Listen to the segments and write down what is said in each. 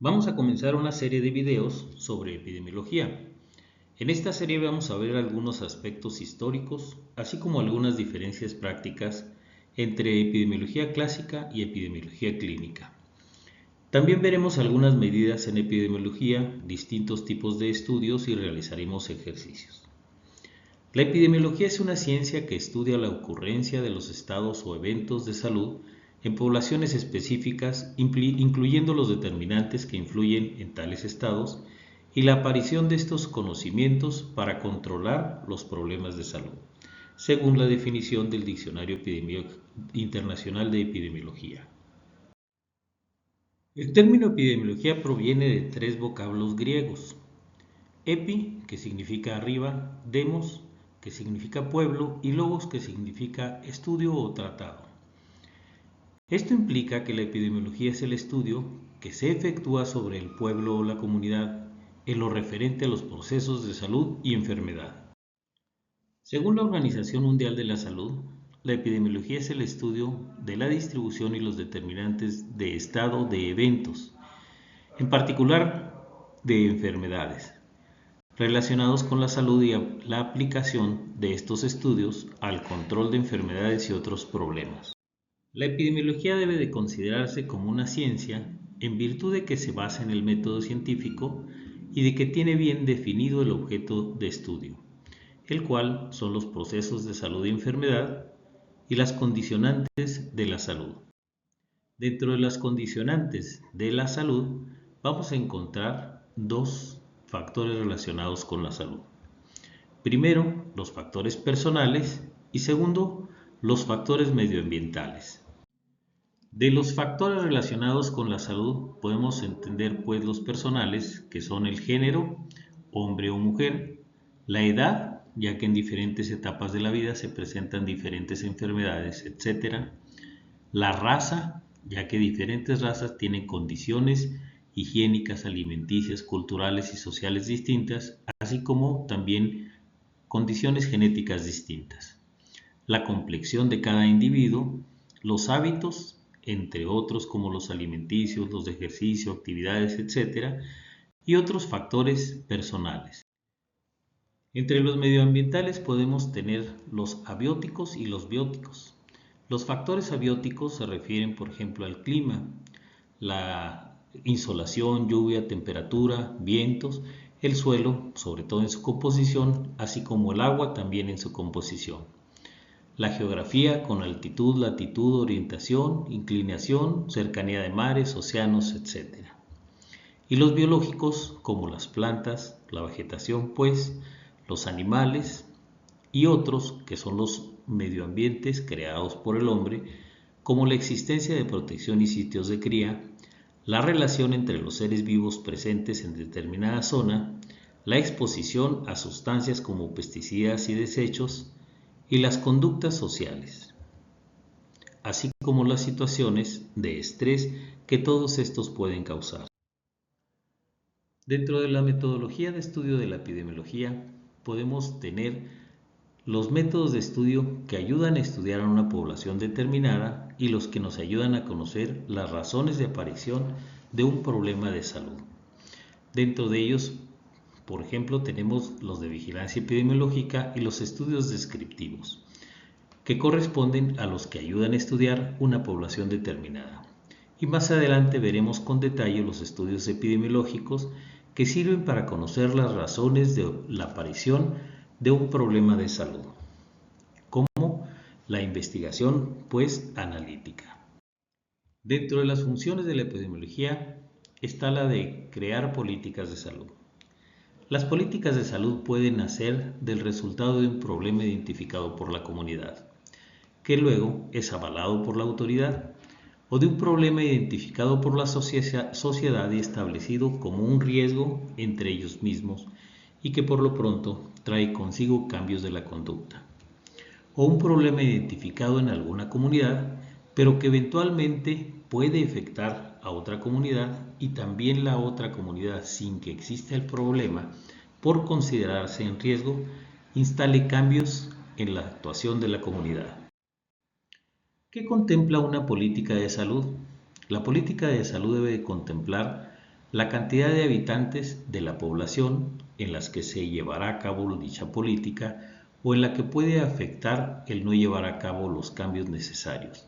Vamos a comenzar una serie de videos sobre epidemiología. En esta serie vamos a ver algunos aspectos históricos, así como algunas diferencias prácticas entre epidemiología clásica y epidemiología clínica. También veremos algunas medidas en epidemiología, distintos tipos de estudios y realizaremos ejercicios. La epidemiología es una ciencia que estudia la ocurrencia de los estados o eventos de salud en poblaciones específicas, incluyendo los determinantes que influyen en tales estados y la aparición de estos conocimientos para controlar los problemas de salud, según la definición del Diccionario Internacional de Epidemiología. El término epidemiología proviene de tres vocablos griegos: epi, que significa arriba; demos, que significa pueblo; y logos, que significa estudio o tratado. Esto implica que la epidemiología es el estudio que se efectúa sobre el pueblo o la comunidad en lo referente a los procesos de salud y enfermedad. Según la Organización Mundial de la Salud, la epidemiología es el estudio de la distribución y los determinantes de estado de eventos, en particular de enfermedades, relacionados con la salud y la aplicación de estos estudios al control de enfermedades y otros problemas. La epidemiología debe de considerarse como una ciencia en virtud de que se basa en el método científico y de que tiene bien definido el objeto de estudio, el cual son los procesos de salud y enfermedad y las condicionantes de la salud. Dentro de las condicionantes de la salud vamos a encontrar dos factores relacionados con la salud. Primero, los factores personales y segundo, los factores medioambientales. De los factores relacionados con la salud podemos entender pues los personales, que son el género, hombre o mujer; la edad, ya que en diferentes etapas de la vida se presentan diferentes enfermedades, etc.; la raza, ya que diferentes razas tienen condiciones higiénicas, alimenticias, culturales y sociales distintas, así como también condiciones genéticas distintas; la complexión de cada individuo; los hábitos, entre otros como los alimenticios, los de ejercicio, actividades, etc., y otros factores personales. Entre los medioambientales podemos tener los abióticos y los bióticos. Los factores abióticos se refieren, por ejemplo, al clima, la insolación, lluvia, temperatura, vientos; el suelo, sobre todo en su composición, así como el agua también en su composición; la geografía, con altitud, latitud, orientación, inclinación, cercanía de mares, océanos, etc. Y los biológicos, como las plantas, la vegetación pues, los animales y otros, que son los medioambientes creados por el hombre, como la existencia de protección y sitios de cría, la relación entre los seres vivos presentes en determinada zona, la exposición a sustancias como pesticidas y desechos, y las conductas sociales, así como las situaciones de estrés que todos estos pueden causar. Dentro de la metodología de estudio de la epidemiología podemos tener los métodos de estudio que ayudan a estudiar a una población determinada y los que nos ayudan a conocer las razones de aparición de un problema de salud. Dentro de ellos, por ejemplo, tenemos los de vigilancia epidemiológica y los estudios descriptivos, que corresponden a los que ayudan a estudiar una población determinada. Y más adelante veremos con detalle los estudios epidemiológicos, que sirven para conocer las razones de la aparición de un problema de salud, como la investigación pues analítica. Dentro de las funciones de la epidemiología está la de crear políticas de salud. Las políticas de salud pueden nacer del resultado de un problema identificado por la comunidad, que luego es avalado por la autoridad, o de un problema identificado por la sociedad y establecido como un riesgo entre ellos mismos y que por lo pronto trae consigo cambios de la conducta; o un problema identificado en alguna comunidad, pero que eventualmente puede afectar a otra comunidad y también la otra comunidad, sin que exista el problema, por considerarse en riesgo, instale cambios en la actuación de la comunidad. ¿Qué contempla una política de salud? La política de salud debe contemplar la cantidad de habitantes de la población en las que se llevará a cabo dicha política o en la que puede afectar el no llevar a cabo los cambios necesarios,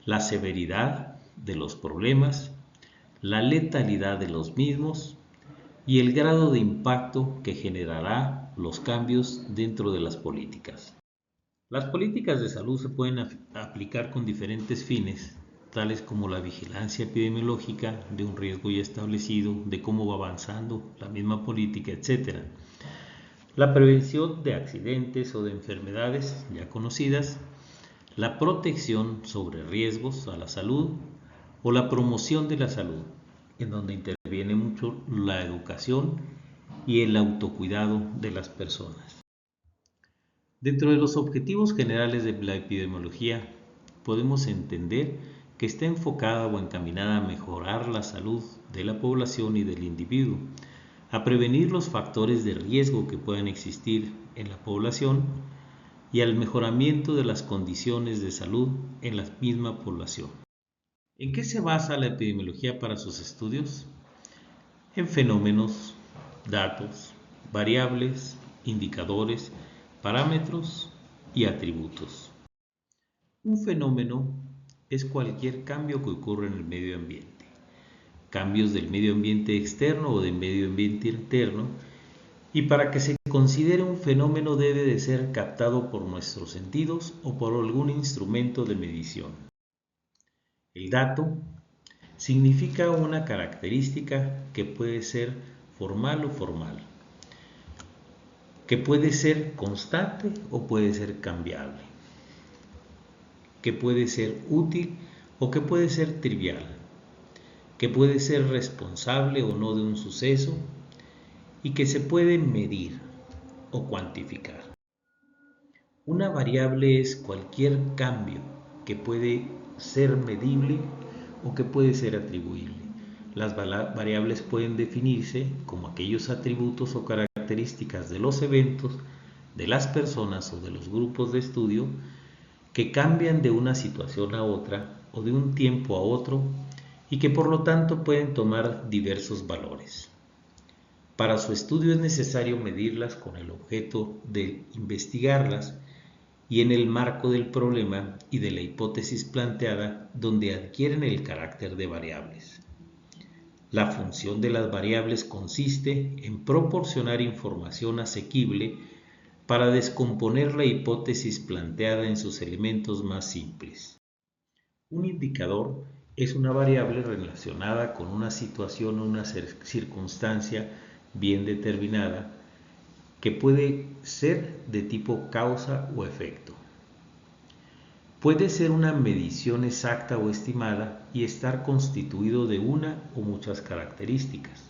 la severidad de los problemas, la letalidad de los mismos y el grado de impacto que generará los cambios dentro de las políticas. Las políticas de salud se pueden aplicar con diferentes fines, tales como la vigilancia epidemiológica de un riesgo ya establecido, de cómo va avanzando la misma política, etc. La prevención de accidentes o de enfermedades ya conocidas, la protección sobre riesgos a la salud o la promoción de la salud, en donde interviene mucho la educación y el autocuidado de las personas. Dentro de los objetivos generales de la epidemiología, podemos entender que está enfocada o encaminada a mejorar la salud de la población y del individuo, a prevenir los factores de riesgo que puedan existir en la población y al mejoramiento de las condiciones de salud en la misma población. ¿En qué se basa la epidemiología para sus estudios? En fenómenos, datos, variables, indicadores, parámetros y atributos. Un fenómeno es cualquier cambio que ocurre en el medio ambiente. Cambios del medio ambiente externo o del medio ambiente interno, y para que se considere un fenómeno debe de ser captado por nuestros sentidos o por algún instrumento de medición. El dato significa una característica que puede ser formal o formal, que puede ser constante o puede ser cambiable, que puede ser útil o que puede ser trivial, que puede ser responsable o no de un suceso y que se puede medir o cuantificar. Una variable es cualquier cambio que puede ser medible o que puede ser atribuible. Las variables pueden definirse como aquellos atributos o características de los eventos, de las personas o de los grupos de estudio que cambian de una situación a otra o de un tiempo a otro y que por lo tanto pueden tomar diversos valores. Para su estudio es necesario medirlas con el objeto de investigarlas y en el marco del problema y de la hipótesis planteada, donde adquieren el carácter de variables. La función de las variables consiste en proporcionar información asequible para descomponer la hipótesis planteada en sus elementos más simples. Un indicador es una variable relacionada con una situación o una circunstancia bien determinada que puede ser de tipo causa o efecto. Puede ser una medición exacta o estimada y estar constituido de una o muchas características.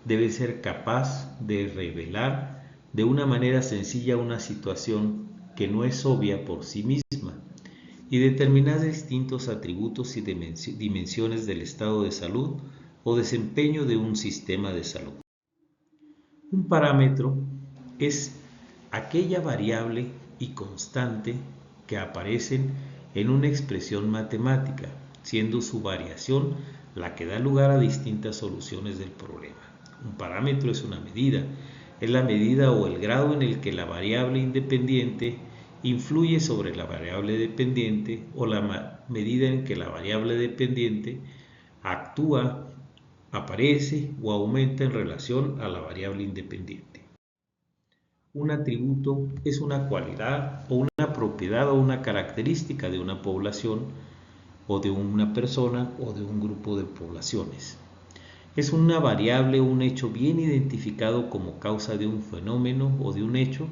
Debe ser capaz de revelar de una manera sencilla una situación que no es obvia por sí misma y determinar distintos atributos y dimensiones del estado de salud o desempeño de un sistema de salud. Un parámetro es aquella variable y constante que aparecen en una expresión matemática, siendo su variación la que da lugar a distintas soluciones del problema. Un parámetro es una medida, es la medida o el grado en el que la variable independiente influye sobre la variable dependiente o la medida en que la variable dependiente actúa, aparece o aumenta en relación a la variable independiente. Un atributo es una cualidad o una propiedad o una característica de una población o de una persona o de un grupo de poblaciones. Es una variable o un hecho bien identificado como causa de un fenómeno o de un hecho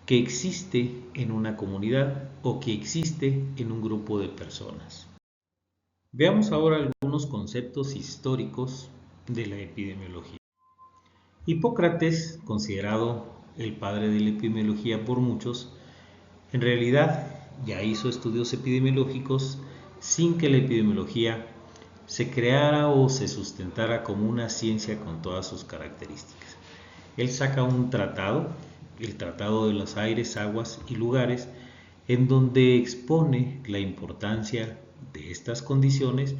que existe en una comunidad o que existe en un grupo de personas. Veamos ahora algunos conceptos históricos de la epidemiología. Hipócrates, considerado el padre de la epidemiología por muchos, en realidad ya hizo estudios epidemiológicos sin que la epidemiología se creara o se sustentara como una ciencia con todas sus características. Él saca un tratado, el Tratado de los Aires, Aguas y Lugares, en donde expone la importancia de estas condiciones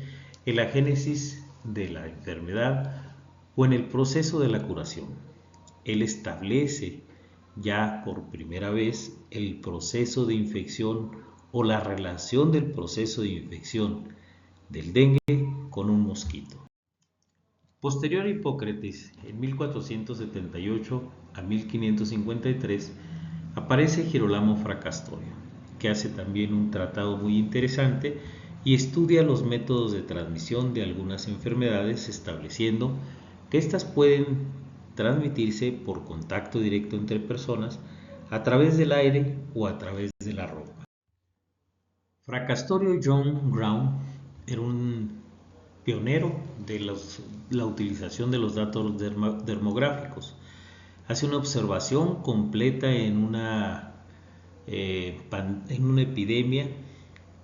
en la génesis de la enfermedad o en el proceso de la curación. Él establece ya por primera vez el proceso de infección o la relación del proceso de infección del dengue con un mosquito. Posterior a Hipócrates, en 1478 a 1553, aparece Girolamo Fracastorio, que hace también un tratado muy interesante y estudia los métodos de transmisión de algunas enfermedades, estableciendo que éstas pueden transmitirse por contacto directo entre personas, a través del aire o a través de la ropa. Fracastorio John Brown era un pionero de la utilización de los datos dermográficos. Hace una observación completa en una epidemia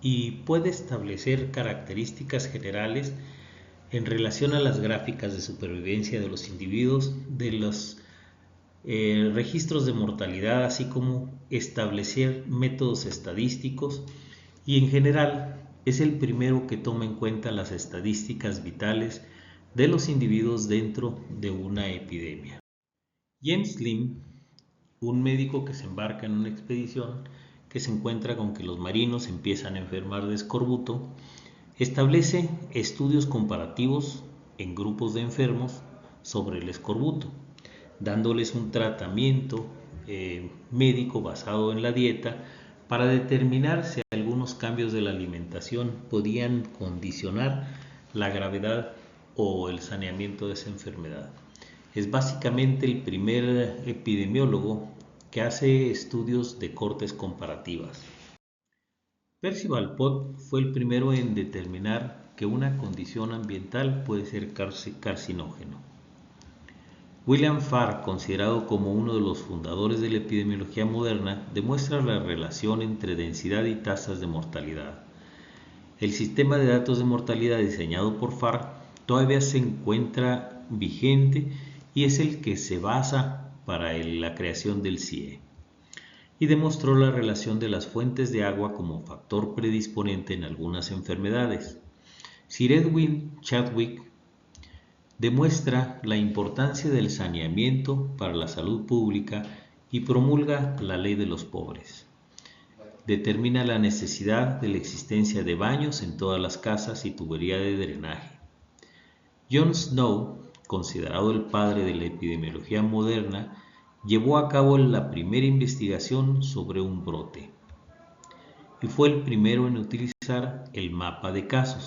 y puede establecer características generales en relación a las gráficas de supervivencia de los individuos, de los registros de mortalidad, así como establecer métodos estadísticos, y en general es el primero que toma en cuenta las estadísticas vitales de los individuos dentro de una epidemia. James Lind, un médico que se embarca en una expedición que se encuentra con que los marinos empiezan a enfermar de escorbuto, establece estudios comparativos en grupos de enfermos sobre el escorbuto, dándoles un tratamiento médico basado en la dieta para determinar si algunos cambios de la alimentación podían condicionar la gravedad o el saneamiento de esa enfermedad. Es básicamente el primer epidemiólogo que hace estudios de cortes comparativas. Percival Pott fue el primero en determinar que una condición ambiental puede ser carcinógeno. William Farr, considerado como uno de los fundadores de la epidemiología moderna, demuestra la relación entre densidad y tasas de mortalidad. El sistema de datos de mortalidad diseñado por Farr todavía se encuentra vigente y es el que se basa para la creación del CIE. Y demostró la relación de las fuentes de agua como factor predisponente en algunas enfermedades. Sir Edwin Chadwick demuestra la importancia del saneamiento para la salud pública y promulga la ley de los pobres. Determina la necesidad de la existencia de baños en todas las casas y tubería de drenaje. John Snow, considerado el padre de la epidemiología moderna, llevó a cabo la primera investigación sobre un brote y fue el primero en utilizar el mapa de casos.